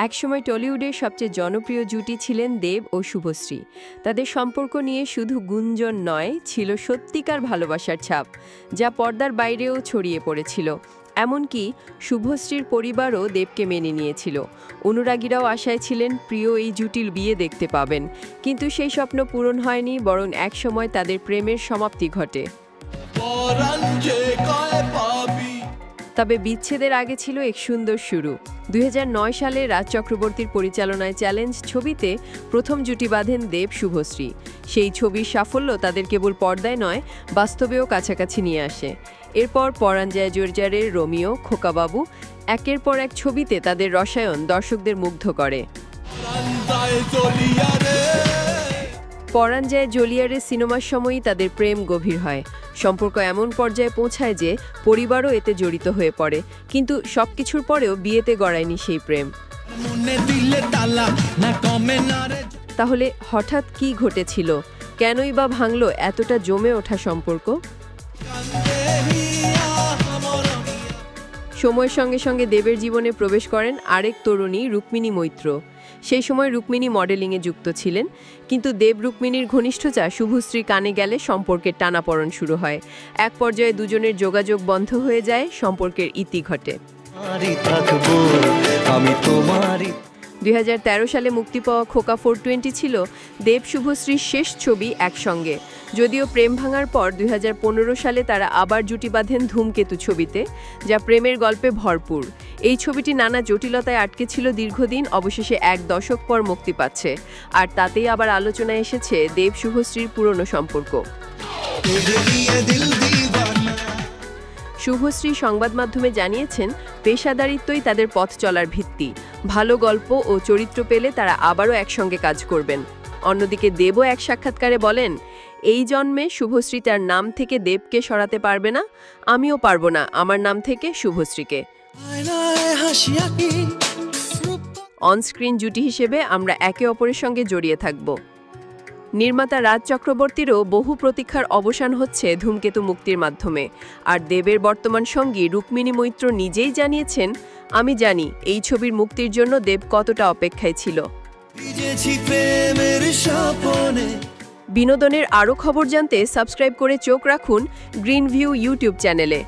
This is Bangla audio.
একসময় টলিউডের সবচেয়ে জনপ্রিয় জুটি ছিলেন দেব ও শুভশ্রী। তাদের সম্পর্ক নিয়ে শুধু গুঞ্জন নয়, ছিল সত্যিকার ভালোবাসার ছাপ, যা পর্দার বাইরেও ছড়িয়ে পড়েছিল। এমনকি শুভশ্রীর পরিবারও দেবকে মেনে নিয়েছিল। অনুরাগীরাও আশায় ছিলেন প্রিয় এই জুটির বিয়ে দেখতে পাবেন, কিন্তু সেই স্বপ্ন পূরণ হয়নি, বরং একসময় তাদের প্রেমের সমাপ্তি ঘটে। তবে বিচ্ছেদের আগে ছিল এক সুন্দর শুরু। 2009 সালে রাজ চক্রবর্তীর পরিচালনায় চ্যালেঞ্জ ছবিতে প্রথম জুটি বাঁধেন দেব শুভশ্রী। সেই ছবির সাফল্য তাদের কেবল পর্দায় নয়, বাস্তবেও কাছাকাছি নিয়ে আসে। এরপর পরাণ যায় জোরজারের রোমিও, খোকাবাবু, একের পর এক ছবিতে তাদের রসায়ন দর্শকদের মুগ্ধ করে। পরাণ যায় জলিয়ারে সিনেমার সময়ই তাদের প্রেম গভীর হয়। সম্পর্ক এমন পর্যায়ে পৌঁছায় যে পরিবারও এতে জড়িত হয়ে পড়ে, কিন্তু সবকিছুর পরেও বিয়েতে গড়ায়নি সেই প্রেম। তাহলে হঠাৎ কি ঘটেছিল? কেনই বা ভাঙল এতটা জমে ওঠা সম্পর্ক? সময়ের সঙ্গে সঙ্গে দেবের জীবনে প্রবেশ করেন আরেক তরুণী, রুক্মিণী মৈত্র। সেই সময় রুক্মিণী মডেলিংয়ে যুক্ত ছিলেন, কিন্তু দেব রুক্মিণীর ঘনিষ্ঠতা শুভশ্রী কানে গেলে সম্পর্কের টানাপড়ন শুরু হয়। এক পর্যায়ে দুজনের যোগাযোগ বন্ধ হয়ে যায়, সম্পর্কের ইতি ঘটে। 2013 সালে মুক্তি পাওয়া খোকা 420 ছিল দেব শুভশ্রীর শেষ ছবি একসঙ্গে। যদিও প্রেম ভাঙার পর 2015 সালে তারা আবার জুটি বাঁধেন ধূমকেতু ছবিতে, যা প্রেমের গল্পে ভরপুর। এই ছবিটি নানা জটিলতায় আটকে ছিল দীর্ঘদিন, অবশেষে এক দশক পর মুক্তি পাচ্ছে। আর তাতেই আবার আলোচনায় এসেছে দেব শুভশ্রীর পুরনো সম্পর্ক। শুভশ্রী সংবাদ মাধ্যমে জানিয়েছেন, পেশাদারিত্বই তাদের পথ চলার ভিত্তি। ভালো গল্প ও চরিত্র পেলে তারা আবারও একসঙ্গে কাজ করবেন। অন্যদিকে দেবও এক সাক্ষাৎকারে বলেন, এই জন্মে শুভশ্রী তার নাম থেকে দেবকে সরাতে পারবে না, আমিও পারবো না আমার নাম থেকে শুভশ্রীকে। অনস্ক্রিন জুটি হিসেবে আমরা একে অপরের সঙ্গে জড়িয়ে থাকব। নির্মাতা রাজ চক্রবর্তীরও বহু প্রতীক্ষার অবসান হচ্ছে ধূমকেতু মুক্তির মাধ্যমে। আর দেবের বর্তমান সঙ্গী রুক্মিণী মৈত্র নিজেই জানিয়েছেন, আমি জানি এই ছবির মুক্তির জন্য দেব কতটা অপেক্ষায় ছিল। বিনোদনের আরও খবর জানতে সাবস্ক্রাইব করে চোখ রাখুন গ্রিন ভিউ ইউটিউব চ্যানেলে।